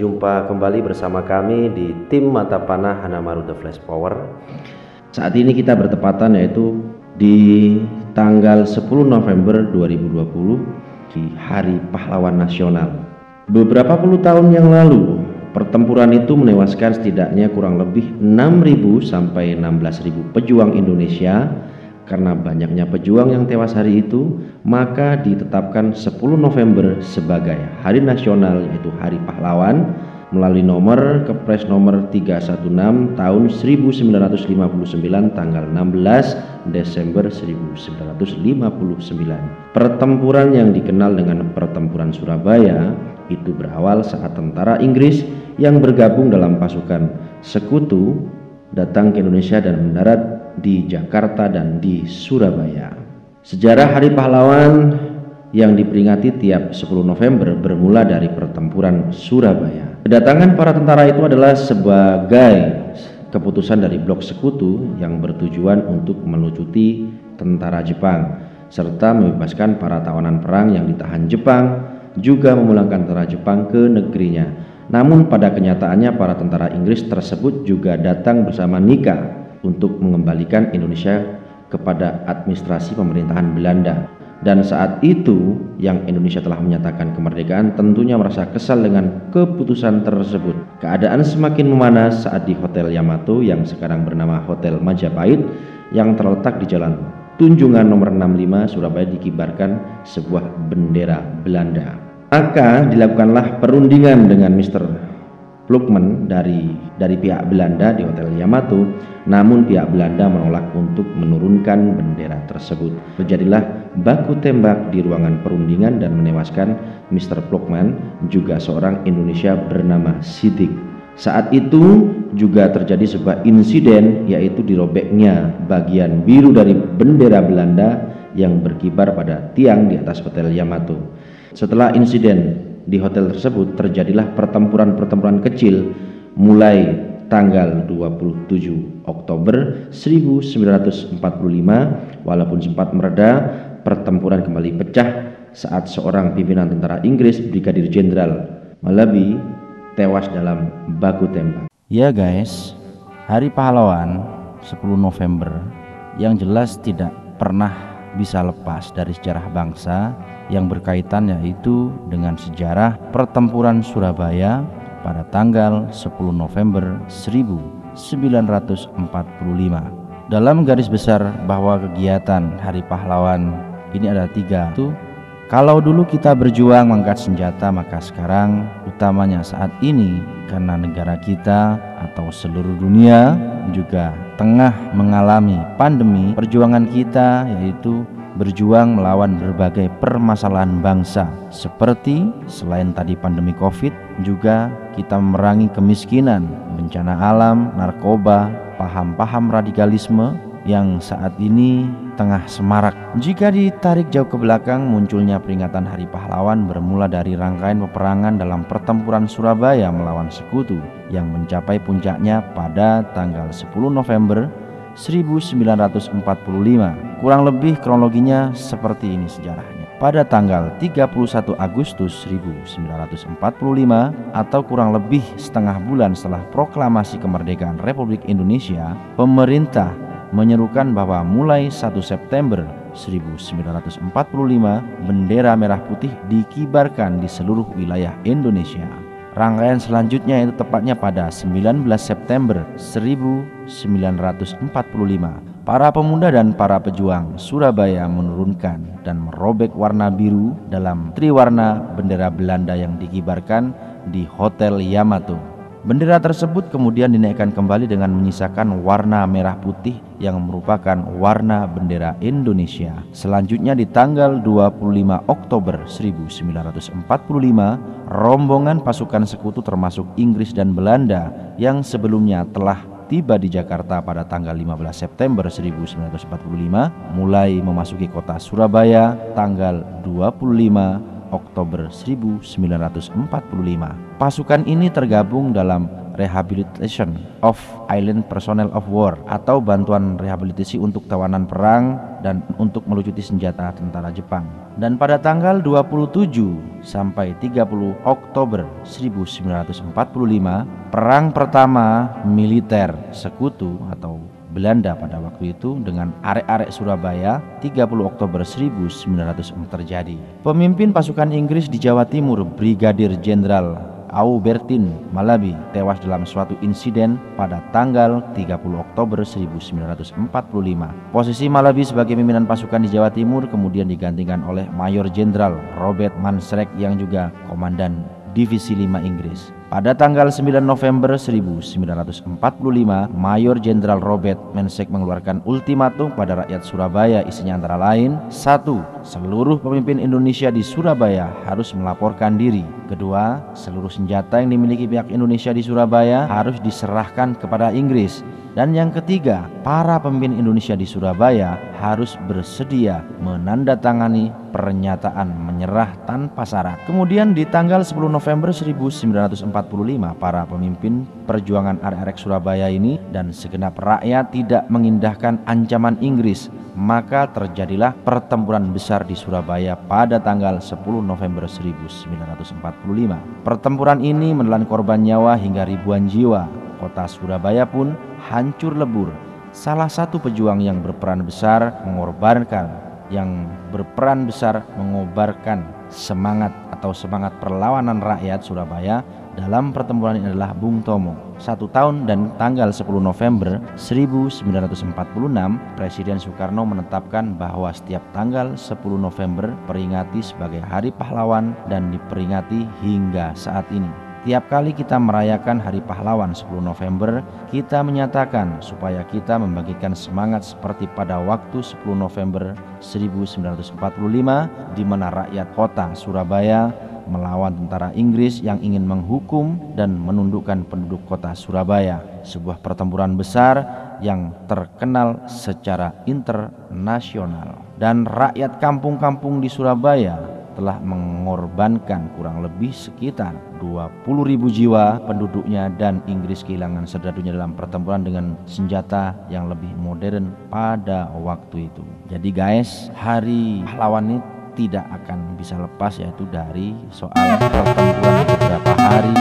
berjumpa kembali bersama kami di tim Mata Panah Hanamaru The Flash Power. Saat ini kita bertepatan yaitu di tanggal 10 November 2020 di Hari Pahlawan Nasional. Beberapa puluh tahun yang lalu, pertempuran itu menewaskan setidaknya kurang lebih 6.000 sampai 16.000 pejuang Indonesia. Karena banyaknya pejuang yang tewas hari itu, maka ditetapkan 10 November sebagai Hari Nasional, yaitu Hari Pahlawan, melalui nomor Kepres nomor 316 tahun 1959 tanggal 16 Desember 1959. Pertempuran yang dikenal dengan Pertempuran Surabaya itu berawal saat tentara Inggris yang bergabung dalam pasukan Sekutu datang ke Indonesia dan mendarat di Jakarta dan di Surabaya. Sejarah Hari Pahlawan yang diperingati tiap 10 November bermula dari Pertempuran Surabaya. Kedatangan para tentara itu adalah sebagai keputusan dari Blok Sekutu yang bertujuan untuk melucuti tentara Jepang serta membebaskan para tawanan perang yang ditahan Jepang, juga memulangkan tentara Jepang ke negerinya. Namun pada kenyataannya para tentara Inggris tersebut juga datang bersama Nika untuk mengembalikan Indonesia kepada administrasi pemerintahan Belanda. Dan saat itu yang Indonesia telah menyatakan kemerdekaan tentunya merasa kesal dengan keputusan tersebut. Keadaan semakin memanas saat di Hotel Yamato yang sekarang bernama Hotel Majapahit yang terletak di Jalan Tunjungan nomor 65 Surabaya dikibarkan sebuah bendera Belanda. Maka dilakukanlah perundingan dengan Mr. Plukman dari pihak Belanda di Hotel Yamato, namun pihak Belanda menolak untuk menurunkan bendera tersebut. Terjadilah baku tembak di ruangan perundingan dan menewaskan Mr. Plukman, juga seorang Indonesia bernama Siddiq. Saat itu juga terjadi sebuah insiden, yaitu dirobeknya bagian biru dari bendera Belanda yang berkibar pada tiang di atas Hotel Yamato. Setelah insiden di hotel tersebut terjadilah pertempuran kecil mulai tanggal 27 Oktober 1945. Walaupun sempat mereda, pertempuran kembali pecah saat seorang pimpinan tentara Inggris, Brigadir Jenderal Malaby, tewas dalam baku tembak. Ya guys, Hari Pahlawan 10 November yang jelas tidak pernah bisa lepas dari sejarah bangsa yang berkaitan, yaitu dengan sejarah Pertempuran Surabaya pada tanggal 10 November 1945. Dalam garis besar bahwa kegiatan Hari Pahlawan ini ada 3. Kalau dulu kita berjuang mengangkat senjata, maka sekarang utamanya saat ini karena negara kita atau seluruh dunia juga tengah mengalami pandemi, perjuangan kita yaitu berjuang melawan berbagai permasalahan bangsa, seperti selain tadi pandemi Covid, juga kita memerangi kemiskinan, bencana alam, narkoba, paham-paham radikalisme yang saat ini tengah semarak. Jika ditarik jauh ke belakang, munculnya peringatan Hari Pahlawan bermula dari rangkaian peperangan dalam Pertempuran Surabaya melawan Sekutu yang mencapai puncaknya pada tanggal 10 November 1945. Kurang lebih kronologinya seperti ini sejarahnya. Pada tanggal 31 Agustus 1945 atau kurang lebih setengah bulan setelah proklamasi kemerdekaan Republik Indonesia, pemerintah menyerukan bahwa mulai 1 September 1945 bendera merah putih dikibarkan di seluruh wilayah Indonesia. Rangkaian selanjutnya itu tepatnya pada 19 September 1945. Para pemuda dan para pejuang Surabaya menurunkan dan merobek warna biru dalam triwarna bendera Belanda yang dikibarkan di Hotel Yamato. Bendera tersebut kemudian dinaikkan kembali dengan menyisakan warna merah putih yang merupakan warna bendera Indonesia. Selanjutnya di tanggal 25 Oktober 1945, rombongan pasukan Sekutu termasuk Inggris dan Belanda yang sebelumnya telah tiba di Jakarta pada tanggal 15 September 1945 mulai memasuki kota Surabaya tanggal 25 Oktober 1945. Pasukan ini tergabung dalam Rehabilitation of Island Personnel of War atau bantuan rehabilitasi untuk tawanan perang dan untuk melucuti senjata tentara Jepang. Dan pada tanggal 27 sampai 30 Oktober 1945, perang pertama militer sekutu atau Belanda pada waktu itu dengan arek-arek Surabaya 30 Oktober 1904 terjadi. Pemimpin pasukan Inggris di Jawa Timur, Brigadir Jenderal Aubertin Malabi, tewas dalam suatu insiden pada tanggal 30 Oktober 1945. Posisi Malabi sebagai pimpinan pasukan di Jawa Timur kemudian digantikan oleh Mayor Jenderal Robert Mansrek yang juga komandan Divisi 5 Inggris. Pada tanggal 9 November 1945, Mayor Jenderal Robert Mansrek mengeluarkan ultimatum pada rakyat Surabaya, isinya antara lain: 1. Seluruh pemimpin Indonesia di Surabaya harus melaporkan diri. 2. Seluruh senjata yang dimiliki pihak Indonesia di Surabaya harus diserahkan kepada Inggris. Dan yang ketiga, para pemimpin Indonesia di Surabaya harus bersedia menandatangani pernyataan menyerah tanpa syarat. Kemudian di tanggal 10 November 1945, para pemimpin perjuangan arek-arek Surabaya ini dan segenap rakyat tidak mengindahkan ancaman Inggris, maka terjadilah pertempuran besar di Surabaya pada tanggal 10 November 1945. Pertempuran ini menelan korban nyawa hingga ribuan jiwa. Kota Surabaya pun hancur lebur. Salah satu pejuang yang berperan besar mengobarkan semangat perlawanan rakyat Surabaya dalam pertempuran ini adalah Bung Tomo. 1 tahun dan tanggal 10 November 1946, Presiden Soekarno menetapkan bahwa setiap tanggal 10 November peringati sebagai Hari Pahlawan dan diperingati hingga saat ini. Tiap kali kita merayakan Hari Pahlawan 10 November, kita menyatakan supaya kita membagikan semangat seperti pada waktu 10 November 1945 di mana rakyat kota Surabaya melawan tentara Inggris yang ingin menghukum dan menundukkan penduduk kota Surabaya. Sebuah pertempuran besar yang terkenal secara internasional. Dan rakyat kampung-kampung di Surabaya telah mengorbankan kurang lebih sekitar 20.000 jiwa penduduknya, dan Inggris kehilangan serdadunya dalam pertempuran dengan senjata yang lebih modern pada waktu itu. Jadi guys, Hari Pahlawan ini tidak akan bisa lepas yaitu dari soal pertempuran beberapa hari